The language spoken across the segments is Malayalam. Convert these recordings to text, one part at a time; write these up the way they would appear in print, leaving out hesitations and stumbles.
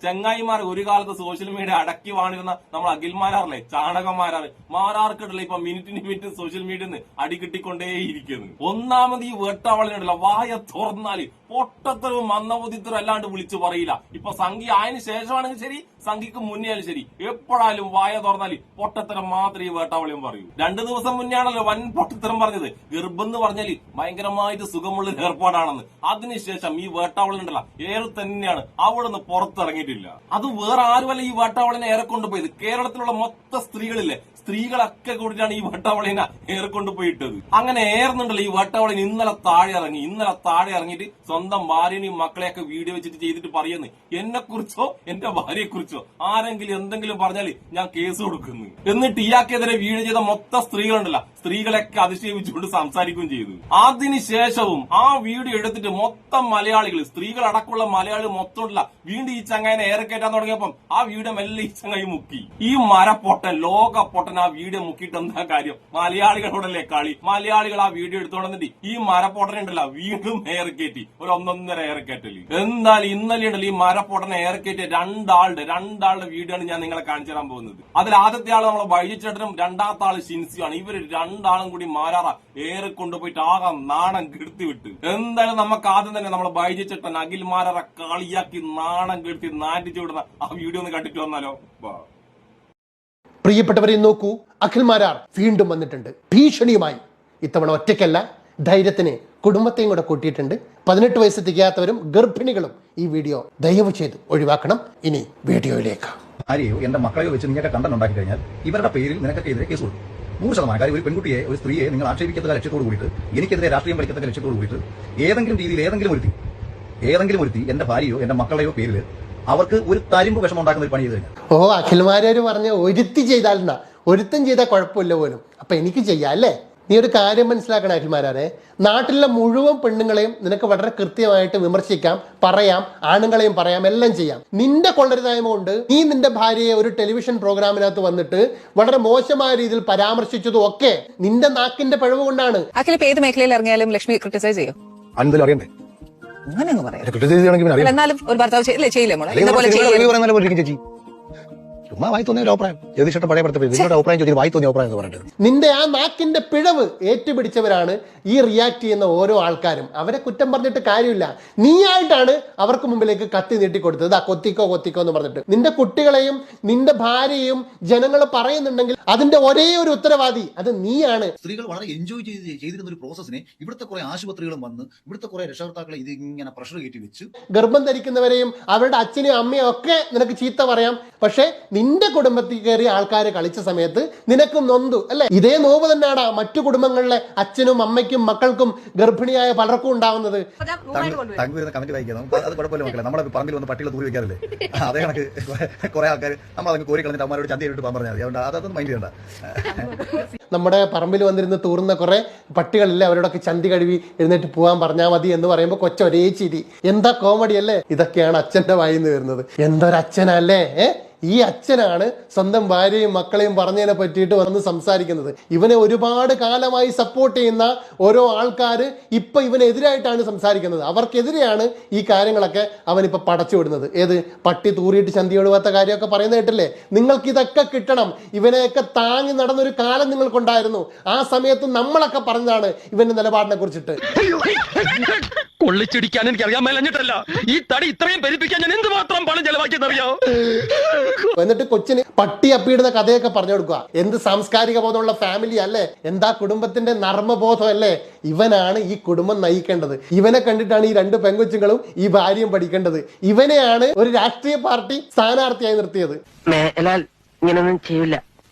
ചെങ്ങായിമാർ ഒരു കാലത്ത് സോഷ്യൽ മീഡിയ അടക്കി വാണിരുന്ന നമ്മൾ അഖിൽമാരാറില്ലേ, ചാണകമാരാറ് മാരാർക്കിടല്ലേ ഇപ്പൊ മിനിറ്റിന് മിനിറ്റ് സോഷ്യൽ മീഡിയ അടി കിട്ടിക്കൊണ്ടേയിരിക്കുന്നു. ഒന്നാമത് ഈ വേട്ടാവളിനുണ്ടല്ലോ, വായ തുറന്നാല് പൊട്ടത്തരവും മന്ദബുദ്ധിത്തരവും അല്ലാണ്ട് വിളിച്ചു പറയില്ല. ഇപ്പൊ സംഘി ആയതിനു ശേഷമാണെങ്കിൽ ശരി, സംഘിക്ക് മുന്നേ ആയാലും ശരി, എപ്പോഴായാലും വായ തുറന്നാല് പൊട്ടത്തരം മാത്രമേ ഈ വേട്ടാവളിയും പറയൂ. 2 ദിവസം മുന്നേ ആണല്ലോ വൻ പൊട്ടത്തരം പറഞ്ഞത്. ഗർഭം എന്ന് പറഞ്ഞാല് ഭയങ്കരമായിട്ട് സുഖമുള്ള ഏർപ്പാടാണെന്ന്. അതിനുശേഷം ഈ വേട്ടാവളിനുണ്ടല്ലോ ഏറെ തന്നെയാണ് അവിടുന്ന് പുറത്തിറങ്ങിയിട്ടില്ല. അത് വേറെ ആരുമല്ല ഈ വേട്ടാവളിനെ ഏറെക്കൊണ്ടുപോയത്, കേരളത്തിലുള്ള മൊത്തം സ്ത്രീകളില്ലേ, സ്ത്രീകളൊക്കെ കൂടിയിട്ടാണ് ഈ വേട്ടാവളിനെ ഏറെക്കൊണ്ടുപോയിട്ടത്. അങ്ങനെ ഏറുന്നുണ്ടല്ലോ ഈ വേട്ടാവളിന് ഇന്നലെ താഴെ ഇറങ്ങിയിട്ട് സ്വന്തം ഭാര്യനെയും മക്കളെയൊക്കെ വീഡിയോ വെച്ചിട്ട് ചെയ്തിട്ട് പറയുന്നു, എന്നെ കുറിച്ചോ എന്റെ ഭാര്യയെ കുറിച്ചോ ആരെങ്കിലും എന്തെങ്കിലും പറഞ്ഞാല് ഞാൻ കേസ് കൊടുക്കുന്നു. എന്നിട്ട് ഇയാൾക്കെതിരെ വീഡിയോ ചെയ്ത മൊത്തം സ്ത്രീകളുണ്ടല്ലോ, സ്ത്രീകളെയൊക്കെ അതിശയിപ്പിച്ചുകൊണ്ട് സംസാരിക്കുകയും ചെയ്തു. അതിനുശേഷവും ആ വീഡിയോ എടുത്തിട്ട് മൊത്തം മലയാളികൾ, സ്ത്രീകളടക്കമുള്ള മലയാളികൾ മൊത്തമുള്ള വീണ്ടും ഈ ചങ്ങായിനെ ഏറെ കയറ്റാൻ തുടങ്ങിയപ്പം ആ വീഡിയോ മെല്ലെ ഈ ചങ്ങായി മുക്കി. ഈ മരപ്പൊട്ടൻ, ലോക പൊട്ടൻ ആ വീഡിയോ മുക്കിയിട്ട് എന്താ കാര്യം? മലയാളികളോടല്ലേ കളി. മലയാളികൾ ആ വീഡിയോ എടുത്തോണ്ടിട്ട് ഈ മരപ്പൊട്ടനുണ്ടല്ലോ വീണ്ടും ഏറെ കയറ്റി, ഒരു 1.5 ഏറെ കയറ്റല്. എന്തായാലും ഇന്നലെ ഉണ്ടല്ലോ ഈ മരപ്പൊട്ടനെ ഏറെ കയറ്റിയ രണ്ടാളുടെ വീഡിയോ ആണ് ഞാൻ നിങ്ങളെ കാണിച്ചു തരാൻ പോകുന്നത്. അതിൽ ആദ്യത്തെ ആള് നമ്മളെ വൈജിച്ചേട്ടനും രണ്ടാമത്തെ ആള് ഷിൻസിയാണ്. ഇവര് രണ്ടാളും കൂടി മാരാറ ഏറെ കൊണ്ടുപോയിട്ട് ആകെ നാണം കെടുത്തി വിട്ട്. എന്തായാലും നമുക്ക് ആദ്യം തന്നെ നമ്മളെ വൈജിച്ചേട്ടൻ അഖിൽ മാരാറ കളിയാക്കി നാണം കെടുത്തി നാറ്റിച്ചു വിടുന്ന ആ വീഡിയോ ഒന്ന് കണ്ടിട്ട് വന്നാലോ? പ്രിയപ്പെട്ടവരെ നോക്കൂ, അഖിൽ മാരാർ വീണ്ടും വന്നിട്ടുണ്ട് ഭീഷണിയുമായി. ഇത്തവണ ഒറ്റയ്ക്കല്ല, ധൈര്യത്തിന് കുടുംബത്തെയും കൂടെ കൂട്ടിയിട്ടുണ്ട്. 18 വയസ്സ് തികയാത്തവരും ഗർഭിണികളും ഈ വീഡിയോ ദയവ് ചെയ്ത് ഒഴിവാക്കണം. ഇനി വീഡിയോയിലേക്ക്. ആരെയോ എന്റെ മക്കളെയോ വെച്ച് നിങ്ങൾക്ക് കണ്ടന്റ് ഉണ്ടാക്കി കഴിഞ്ഞാൽ ഇവരുടെ പേരിൽ നിനക്കെതിരെ കേസ് കൊടുക്കും. 100%. കാര്യം ഒരു പെൺകുട്ടിയെ, ഒരു സ്ത്രീയെ നിങ്ങൾ ആക്ഷേപിക്കത്തക്ക ലക്ഷ്യത്തോട് കൂടിയിട്ട്, എനിക്കെതിരെ രാഷ്ട്രീയം പഠിക്കത്തക്ക ലക്ഷ്യത്തോട് കൂടിയിട്ട് ഏതെങ്കിലും രീതിയിൽ ഏതെങ്കിലും ഒരുത്തി എന്റെ ഭാര്യയോ എന്റെ മക്കളെയോ പേരിൽ അവർക്ക് ഒരു തരിമ്പ് വിഷമം ഉണ്ടാക്കുന്ന ഒരു പണി ചെയ്ത് കഴിഞ്ഞാൽ, ഓ അഖിൽമാരാര് പറഞ്ഞ ഒരുത്തി ചെയ്താലെന്നാ, ഒരുത്തം ചെയ്താൽ കുഴപ്പമില്ല പോലും, അപ്പൊ എനിക്ക് ചെയ്യാം അല്ലേ? നീ ഒരു കാര്യം മനസ്സിലാക്കണം അഖിൽമാരാരെ, നാട്ടിലെ മുഴുവൻ പെണ്ണുങ്ങളെയും നിനക്ക് വളരെ കൃത്യമായിട്ട് വിമർശിക്കാം, പറയാം, ആണുങ്ങളെയും പറയാം, എല്ലാം ചെയ്യാം. നിന്റെ കൊള്ളരുതായ്മ കൊണ്ട് നീ നിന്റെ ഭാര്യയെ ഒരു ടെലിവിഷൻ പ്രോഗ്രാമിനകത്ത് വന്നിട്ട് വളരെ മോശമായ രീതിയിൽ പരാമർശിച്ചതും ഒക്കെ നിന്റെ നാക്കിന്റെ പിഴവ് കൊണ്ടാണ്. അഖിൽ ഇപ്പൊ ഏത് മേഖലയിൽ ഇറങ്ങിയാലും ലക്ഷ്മി ക്രിട്ടിസൈസ് ചെയ്യും. അറിയണ്ടേ? അങ്ങനെ പറയാം. എന്നാലും ഒരു ഭർത്താവ് ചെയ്യില്ലേ മോളെ? ചുമ്മാ വായി തോന്നിയ ഒരു അഭിപ്രായം. ജ്യോതിഷയുടെ പഴയ നിങ്ങളുടെ അഭിപ്രായം ചോദിച്ചാൽ വായി തോന്നിയ അഭിപ്രായം എന്ന് പറഞ്ഞിട്ട് നിന്റെ ആ നാക്കിന്റെ പിഴവ് ഏറ്റുപിടിച്ചവരാണ് ഈ റിയാക്ട് ചെയ്യുന്ന ഓരോ ആൾക്കാരും. അവരെ കുറ്റം പറഞ്ഞിട്ട് കാര്യമില്ല. നീയായിട്ടാണ് അവർക്ക് മുമ്പിലേക്ക് കത്തി നീട്ടിക്കൊടുത്തത്, ആ കൊത്തിക്കോ എന്ന് പറഞ്ഞിട്ട്. നിന്റെ കുട്ടികളെയും നിന്റെ ഭാര്യയും ജനങ്ങൾ പറയുന്നുണ്ടെങ്കിൽ അതിന്റെ ഒരേ ഒരു ഉത്തരവാദി അത് നീയാണ്. സ്ത്രീകൾ വളരെ എൻജോയ് ചെയ്തിരുന്ന ഒരു പ്രോസസ്സിനെ ഇവിടുത്തെ കുറെ ആശുപത്രികളും വന്ന് ഇവിടുത്തെ കുറെ രക്ഷകർത്താക്കളെ ഇത് ഇങ്ങനെ പ്രഷർ കയറ്റി വെച്ച് ഗർഭം ധരിക്കുന്നവരെയും അവരുടെ അച്ഛനെയും അമ്മയും ഒക്കെ നിനക്ക് ചീത്ത പറയാം. പക്ഷെ നിന്റെ കുടുംബത്തിൽ കയറി ആൾക്കാരെ കളിച്ച സമയത്ത് നിനക്കും നൊന്തു അല്ലെ? ഇതേ നോവ് തന്നെയാണ് മറ്റു കുടുംബങ്ങളിലെ അച്ഛനും അമ്മയ്ക്കും മക്കൾക്കും ഗർഭിണിയായ പലർക്കും ഉണ്ടാവുന്നത്. കമന്റ് വായിക്കാം, അത് കുഴപ്പമില്ല മക്കളെ. നമ്മുടെ പറമ്പിൽ വന്ന് പട്ടികളെ തൂരി വെക്കാറില്ലേ, അതേ കണക്ക് കുറെ ആൾക്കാർ നമ്മൾ അതങ്ങ് കോരി കളഞ്ഞിട്ട് അമ്മമാരോട് ചന്തയിട്ട് പോകാൻ പറഞ്ഞാൽ മതി. അതുകൊണ്ട് അതൊന്നും മൈൻഡ് ചെയ്യണ്ട. നമ്മുടെ പറമ്പിൽ വന്നിരുന്ന് തൂറുന്ന കുറെ പട്ടികളില്ലേ, അവരോടൊക്കെ ചന്തി കഴുകി എഴുന്നേറ്റ് പോകാൻ പറഞ്ഞാൽ മതി എന്ന് പറയുമ്പോൾ കൊച്ചൊരേ ചിരി. എന്താ കോമഡി അല്ലേ? ഇതൊക്കെയാണ് അച്ഛന്റെ വായിന്ന് വരുന്നത്. എന്തൊരച്ഛനല്ലേ? ഈ അച്ഛനാണ് സ്വന്തം ഭാര്യയും മക്കളെയും പറഞ്ഞതിനെ പറ്റിയിട്ട് വന്ന് സംസാരിക്കുന്നത്. ഇവനെ ഒരുപാട് കാലമായി സപ്പോർട്ട് ചെയ്യുന്ന ഓരോ ആൾക്കാർ ഇപ്പൊ ഇവനെതിരായിട്ടാണ് സംസാരിക്കുന്നത്. അവർക്കെതിരെയാണ് ഈ കാര്യങ്ങളൊക്കെ അവനിപ്പോ പടച്ചു വിടുന്നത്. ഏത് പട്ടി തൂറിയിട്ട് ചന്തി ഒഴിവാത്ത കാര്യമൊക്കെ പറയുന്ന കേട്ടില്ലേ? നിങ്ങൾക്ക് ഇതൊക്കെ കിട്ടണം. ഇവനെയൊക്കെ താങ്ങി നടന്നൊരു കാലം നിങ്ങൾക്കുണ്ടായിരുന്നു. ആ സമയത്ത് നമ്മളൊക്കെ പറഞ്ഞതാണ് ഇവന്റെ നിലപാടിനെ കുറിച്ചിട്ട്. കൊള്ളിച്ചിടിക്കാൻ എനിക്ക് അറിയാൻ മേലഞ്ഞിട്ടല്ല, ഈ തടി ഇത്രയും പെരുപ്പിക്കാൻ ഞാൻ എന്തുമാത്രം പണം ചെലവാക്കിയെന്നറിയോ? എന്നിട്ട് കൊച്ചിന് പട്ടി അപ്പിയിടുന്ന കഥയൊക്കെ പറഞ്ഞു കൊടുക്കുക. എന്ത് സാംസ്കാരിക ബോധമുള്ള ഫാമിലി അല്ലേ? എന്താ കുടുംബത്തിന്റെ നർമ്മബോധം അല്ലേ? ഇവനാണ് ഈ കുടുംബം നയിക്കേണ്ടത്. ഇവനെ കണ്ടിട്ടാണ് ഈ 2 പെങ്കൊച്ചുങ്ങളും ഈ ഭാര്യയും പഠിക്കേണ്ടത്. ഇവനെയാണ് ഒരു രാഷ്ട്രീയ പാർട്ടി സ്ഥാനാർത്ഥിയായി നിർത്തിയത്. ഇങ്ങനൊന്നും ചെയ്യില്ല,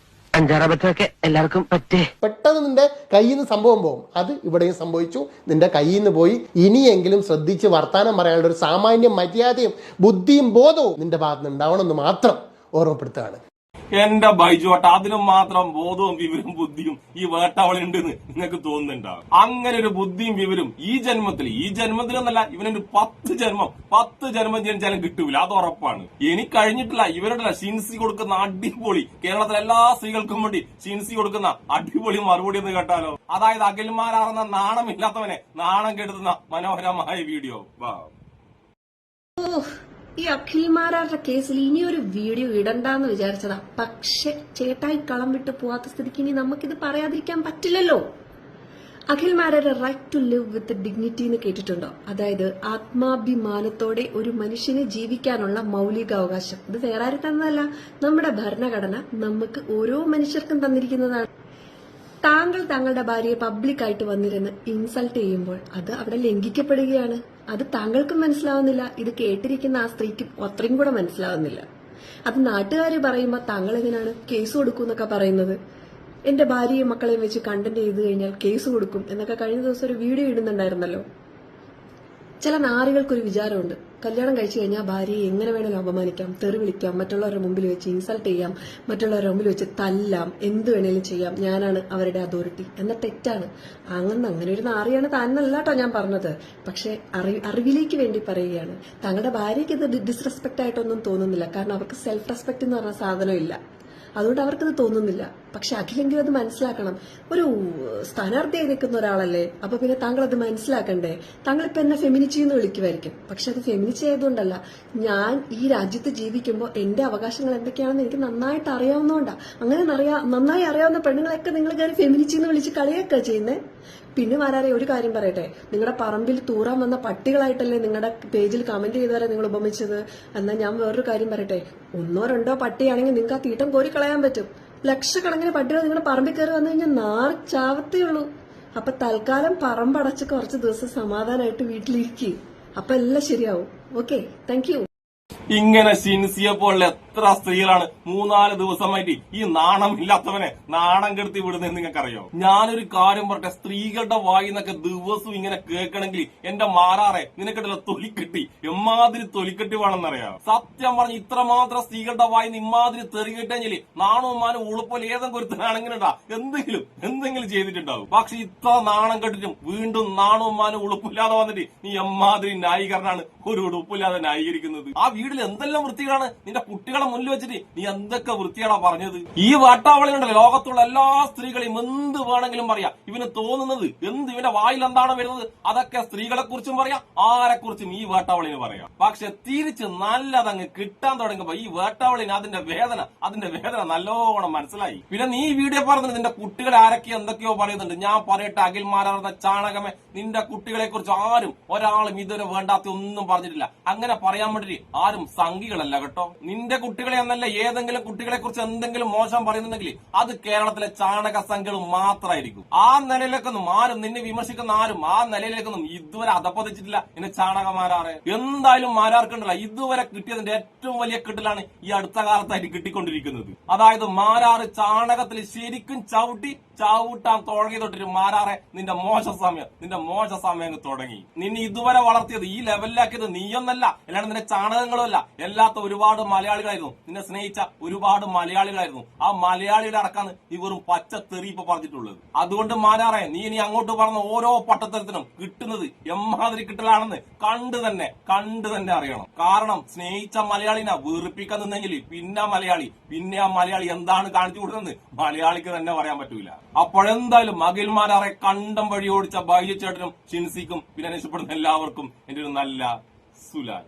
5-6 അബദ്ധമൊക്കെ എല്ലാവർക്കും പറ്റേ. പെട്ടെന്ന് നിന്റെ കയ്യിൽ നിന്ന് സംഭവം പോകും. അത് ഇവിടെയും സംഭവിച്ചു. നിന്റെ കയ്യിൽ നിന്ന് പോയി. ഇനിയെങ്കിലും ശ്രദ്ധിച്ച് വർത്താനം പറയാനുള്ള ഒരു സാമാന്യ മര്യാദയും ബുദ്ധിയും ബോധവും നിന്റെ ഭാഗത്ത് നിന്ന് ഉണ്ടാവണമെന്ന് മാത്രം ഓർമ്മപ്പെടുത്തുകയാണ്. എന്റെ ബൈജുവട്ട, അതിനും മാത്രം ബോധവും വിവരവും ബുദ്ധിയും ഈ വേട്ടാവളിയുണ്ടെന്ന് നിങ്ങൾക്ക് തോന്നുന്നുണ്ടാവും. അങ്ങനെ ഒരു ബുദ്ധിയും വിവരം ഈ ജന്മത്തിലൊന്നല്ല, ഇവനൊരു 10 ജന്മം ജനിച്ചാലും കിട്ടൂല, അത് ഉറപ്പാണ്. എനിക്ക് കഴിഞ്ഞിട്ടില്ല ഇവരുടെ ഷിൻസി കൊടുക്കുന്ന അടിപൊളി, കേരളത്തിലെ എല്ലാ സ്ത്രീകൾക്കും വേണ്ടി ഷിൻസി കൊടുക്കുന്ന അടിപൊളി മറുപടി എന്ന് കേട്ടാലോ? അതായത് അഖിൽമാരാകുന്ന നാണമില്ലാത്തവനെ നാണം കെടുത്തുന്ന മനോഹരമായ വീഡിയോ. ഈ അഖിൽമാരാരുടെ കേസിൽ ഇനിയൊരു വീഡിയോ ഇടണ്ടെന്ന് വിചാരിച്ചതാ. പക്ഷെ ചേട്ടായി കളം വിട്ട് പോവാത്ത സ്ഥിതിക്ക് ഇനി നമുക്കിത് പറയാതിരിക്കാൻ പറ്റില്ലല്ലോ. അഖിൽമാരുടെ right to live with dignity എന്ന് കേട്ടിട്ടുണ്ടോ? അതായത് ആത്മാഭിമാനത്തോടെ ഒരു മനുഷ്യന് ജീവിക്കാനുള്ള മൗലികാവകാശം. ഇത് വേറെ ആരും തന്നതല്ല, നമ്മുടെ ഭരണഘടന നമുക്ക് ഓരോ മനുഷ്യർക്കും തന്നിരിക്കുന്നതാണ്. താങ്കൾ താങ്കളുടെ ഭാര്യയെ പബ്ലിക്കായിട്ട് വന്നിരുന്ന് ഇൻസൾട്ട് ചെയ്യുമ്പോൾ അത് അവിടെ ലംഘിക്കപ്പെടുകയാണ്. അത് താങ്കൾക്കും മനസ്സിലാവുന്നില്ല, ഇത് കേട്ടിരിക്കുന്ന ആ സ്ത്രീക്ക് അത്രയും കൂടെ മനസ്സിലാവുന്നില്ല. അത് നാട്ടുകാർ പറയുമ്പോൾ താങ്കൾ എങ്ങനെയാണ് കേസ് കൊടുക്കും എന്നൊക്കെ പറയുന്നത്? എന്റെ ഭാര്യയും മക്കളെയും വെച്ച് കണ്ടന്റ് ചെയ്ത് കഴിഞ്ഞാൽ കേസ് കൊടുക്കും എന്നൊക്കെ കഴിഞ്ഞ ദിവസം ഒരു വീഡിയോ ഇടുന്നുണ്ടായിരുന്നല്ലോ. ചില നാറികൾക്കൊരു വിചാരമുണ്ട്, കല്യാണം കഴിച്ചു കഴിഞ്ഞാൽ ഭാര്യയെ എങ്ങനെ വേണമെങ്കിലും അപമാനിക്കാം, തെറി വിളിക്കാം, മറ്റുള്ളവരുടെ മുമ്പിൽ വെച്ച് ഇൻസൾട്ട് ചെയ്യാം, മറ്റുള്ളവരുടെ മുമ്പിൽ വെച്ച് തല്ലാം, എന്ത് വേണേലും ചെയ്യാം, ഞാനാണ് അവരുടെ അതോറിറ്റി എന്ന തെറ്റാണ്. അങ്ങനെ ഒരു നാറിയാണ് താനല്ല കേട്ടോ ഞാൻ പറഞ്ഞത്. പക്ഷെ അറിവിലേക്ക് വേണ്ടി പറയുകയാണ്. താങ്കളുടെ ഭാര്യയ്ക്ക് ഇത് ഡിസ്റെസ്പെക്ട് ആയിട്ടൊന്നും തോന്നുന്നില്ല, കാരണം അവർക്ക് സെൽഫ് റെസ്പെക്ട് എന്ന് പറഞ്ഞ സാധനം ഇല്ല, അതുകൊണ്ട് അവർക്കത് തോന്നുന്നില്ല. പക്ഷെ അഖിലെങ്കിലും അത് മനസ്സിലാക്കണം. ഒരു സ്ഥാനാർത്ഥിയായി നിൽക്കുന്ന ഒരാളല്ലേ, അപ്പൊ പിന്നെ താങ്കൾ അത് മനസ്സിലാക്കണ്ടേ? താങ്കൾ ഇപ്പൊ എന്നെ ഫെമിനിച്ചി എന്ന് വിളിക്കുമായിരിക്കും, പക്ഷെ അത് ഫെമിനിച്ചി ആയതുകൊണ്ടല്ല. ഞാൻ ഈ രാജ്യത്ത് ജീവിക്കുമ്പോൾ എന്റെ അവകാശങ്ങൾ എന്തൊക്കെയാണെന്ന് എനിക്ക് നന്നായിട്ട് അറിയാവുന്നതുകൊണ്ടാ. അങ്ങനെ നന്നായി അറിയാവുന്ന പെണ്ണുങ്ങളെയൊക്കെ നിങ്ങൾ കയറി ഫെമിനിച്ചി എന്ന് വിളിച്ച് കളിയൊക്കെ ചെയ്യുന്നേ. പിന്നെ മാരാരെ ഒരു കാര്യം പറയട്ടെ, നിങ്ങളുടെ പറമ്പിൽ തൂറാൻ വന്ന പട്ടികളായിട്ടല്ലേ നിങ്ങളുടെ പേജിൽ കമന്റ് ചെയ്തവരെ നിങ്ങൾ ഉപമിച്ചത്. എന്നാൽ ഞാൻ വേറൊരു കാര്യം പറയട്ടെ, 1 or 2 പട്ടിയാണെങ്കിൽ നിങ്ങൾക്ക് ആ തീട്ടം കോരി കളയാൻ പറ്റും. ലക്ഷക്കണക്കിന് പട്ടികൾ നിങ്ങളുടെ പറമ്പിൽ കയറി വന്നു കഴിഞ്ഞാൽ നാറിച്ചാവത്തേ ഉള്ളൂ. അപ്പൊ തൽക്കാലം പറമ്പടച്ച് കുറച്ച് ദിവസം സമാധാനമായിട്ട് വീട്ടിലിരിക്കും, അപ്പൊ എല്ലാം ശരിയാവും. Okay, thank you. ഇങ്ങനെ ഷിൻസിയെ പോലുള്ള എത്ര സ്ത്രീകളാണ് 3-4 ദിവസമായിട്ട് ഈ നാണമില്ലാത്തവനെ നാണം കെടുത്തി വിടുന്നത് നിങ്ങൾക്കറിയോ? ഞാനൊരു കാര്യം പറട്ടെ, സ്ത്രീകളുടെ വായിന്നൊക്കെ ദിവസവും ഇങ്ങനെ കേൾക്കണമെങ്കിൽ എന്റെ മാറാറെ നിനക്കിട്ടുള്ള തൊലിക്കെട്ടി എമ്മാതിരി തൊലിക്കെട്ടി വേണമെന്നറിയാം. സത്യം പറഞ്ഞ് ഇത്രമാത്രം സ്ത്രീകളുടെ വായിന്ന് ഇമാതിരി തെറികിട്ടെങ്കിൽ നാണവും മാനും ഉളുപ്പോലെ ഏതെങ്കിലും ഒരുത്തനാണെങ്കിലുണ്ടാ എന്തെങ്കിലും ചെയ്തിട്ടുണ്ടാവും. പക്ഷെ ഇത്ര നാണം കെട്ടിട്ടും വീണ്ടും നാണവും മാനും ഉളുപ്പില്ലാതെ വന്നിട്ട് നീ എമ്മാതിരി ന്യായീകരണമാണ് ഒരു ഉടുപ്പില്ലാതെ ന്യായീകരിക്കുന്നത്. ആ വീട്ടിൽ എന്തെല്ലാം വൃത്തികളാണ് നിന്റെ കുട്ടികളെ മുന്നിൽ വെച്ചിട്ട് നീ എന്തൊക്കെ വൃത്തിയാണാ പറഞ്ഞത്? ഈ വാട്ടാവളിയുണ്ടല്ലോ, ലോകത്തുള്ള എല്ലാ സ്ത്രീകളെയും എന്ത് വേണമെങ്കിലും പറയാം. ഇവന് തോന്നുന്നത് ഇവന്റെ വായിൽ എന്താണ് വരുന്നത് അതൊക്കെ സ്ത്രീകളെ കുറിച്ചും പറയാം, ആരെ കുറിച്ചും ഈ വേട്ടാവളിന് പറയാം. പക്ഷെ തിരിച്ച് നല്ലതങ്ങ് കിട്ടാൻ തുടങ്ങുമ്പോ ഈ വേട്ടാവളിന് അതിന്റെ വേദന നല്ലോണം മനസ്സിലായി. പിന്നെ നീ വീഡിയോ പറഞ്ഞത് നിന്റെ കുട്ടികളെ ആരൊക്കെ എന്തൊക്കെയോ പറയുന്നുണ്ട്. ഞാൻ പറയട്ടെ, അഖിൽമാരാർന്ന ചാണകമേ, നിന്റെ കുട്ടികളെ കുറിച്ച് ആരും ഒരാളും ഇതുവരെ വേണ്ടാത്ത ഒന്നും പറഞ്ഞിട്ടില്ല. അങ്ങനെ പറയാൻ വേണ്ടി ആരും സംഘികളല്ല കേട്ടോ. നിന്റെ കുട്ടികളെ എന്നല്ല, ഏതെങ്കിലും കുട്ടികളെ കുറിച്ച് എന്തെങ്കിലും മോശം പറയുന്നുണ്ടെങ്കിൽ അത് കേരളത്തിലെ ചാണക സംഘികൾ മാത്രമായിരിക്കും. ആ നിലയിലേക്കൊന്നും ആരും നിന്നെ വിമർശിക്കുന്ന ആരും ആ നിലയിലേക്കൊന്നും ഇതുവരെ അധപ്പതിച്ചിട്ടില്ല. എന്നെ ചാണകമാരാറെ എന്തായാലും മാരാർക്കുണ്ടല്ല, ഇതുവരെ കിട്ടിയതിന്റെ ഏറ്റവും വലിയ കിട്ടലാണ് ഈ അടുത്ത കാലത്തായിട്ട് കിട്ടിക്കൊണ്ടിരിക്കുന്നത്. അതായത് മാരാറ് ചാണകത്തിൽ ശരിക്കും ചവിട്ടാൻ തുടങ്ങി തൊട്ടിട്ട് മാരാറെ നിന്റെ മോശ സമയം തുടങ്ങി. നിന്നെ ഇതുവരെ വളർത്തിയത് ഈ ലെവലിലാക്കിയത് നീയൊന്നല്ല, അല്ലാണ്ട് നിന്റെ ചാണകങ്ങളും അല്ല. എല്ലാത്ത ഒരുപാട് മലയാളികളായിരുന്നു, നിന്നെ സ്നേഹിച്ച ഒരുപാട് മലയാളികളായിരുന്നു. ആ മലയാളിയുടെ അടക്കാണ് ഈ വെറും പച്ച തെറി ഇപ്പൊ പറഞ്ഞിട്ടുള്ളത്. അതുകൊണ്ട് മാരാറെ നീ ഇനി അങ്ങോട്ട് പറഞ്ഞ ഓരോ പട്ടത്തരത്തിനും കിട്ടുന്നത് എമ്മാതിരി കിട്ടലാണെന്ന് കണ്ടു തന്നെ അറിയണം. കാരണം സ്നേഹിച്ച മലയാളിനെ വീർപ്പിക്കാൻ നിന്നെങ്കിൽ പിന്നെ ആ മലയാളി എന്താണ് കാണിച്ചു കൊടുക്കുന്നത് മലയാളിക്ക് തന്നെ പറയാൻ പറ്റൂല. അപ്പോഴെന്തായാലും അഖിൽമാരാറെ കണ്ടം വഴി ഓടിച്ച ബൈജു ചേട്ടനും ഷിൻസിക്കും പിന്നെ രക്ഷപ്പെടുന്ന എല്ലാവർക്കും എന്റെ ഒരു നല്ല സുലാൻ.